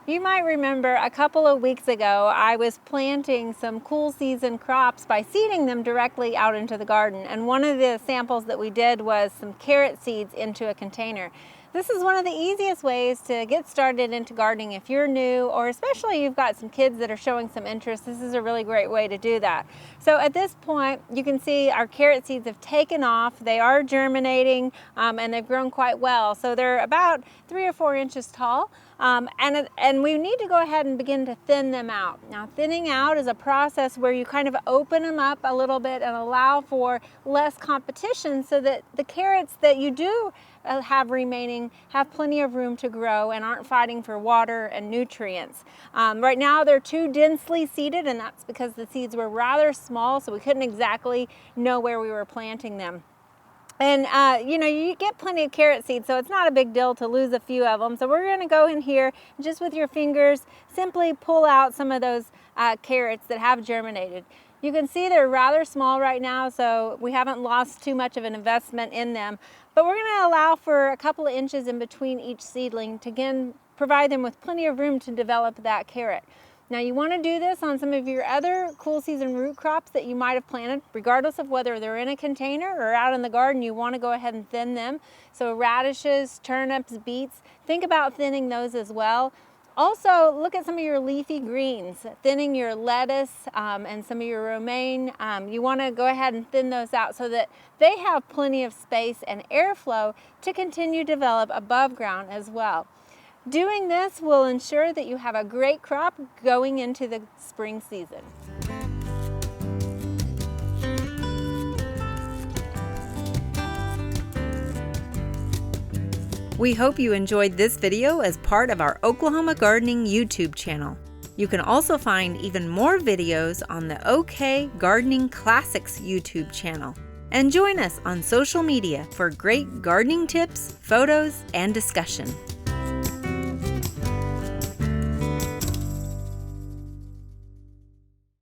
You might remember a couple of weeks ago, I was planting some cool season crops by seeding them directly out into the garden. And one of the samples that we did was some carrot seeds into a container. This is one of the easiest ways to get started into gardening if you're new, or especially you've got some kids that are showing some interest. This is a really great way to do that. So at this point, you can see our carrot seeds have taken off. They are germinating and they've grown quite well. So they're about 3 or 4 inches tall. And we need to go ahead and begin to thin them out. Now, thinning out is a process where you kind of open them up a little bit and allow for less competition so that the carrots that you do have remaining have plenty of room to grow and aren't fighting for water and nutrients. Right now they're too densely seeded, and that's because the seeds were rather small, so we couldn't exactly know where we were planting them. And you get plenty of carrot seeds, so it's not a big deal to lose a few of them. So we're going to go in here and just with your fingers simply pull out some of those carrots that have germinated. You can see they're rather small right now, so we haven't lost too much of an investment in them. But we're going to allow for a couple of inches in between each seedling to again provide them with plenty of room to develop that carrot. Now you want to do this on some of your other cool season root crops that you might have planted, regardless of whether they're in a container or out in the garden. You want to go ahead and thin them. So radishes, turnips, beets, think about thinning those as well. Also, look at some of your leafy greens, thinning your lettuce and some of your romaine. You want to go ahead and thin those out so that they have plenty of space and airflow to continue to develop above ground as well. Doing this will ensure that you have a great crop going into the spring season. We hope you enjoyed this video as part of our Oklahoma Gardening YouTube channel. You can also find even more videos on the OK Gardening Classics YouTube channel. And join us on social media for great gardening tips, photos, and discussion.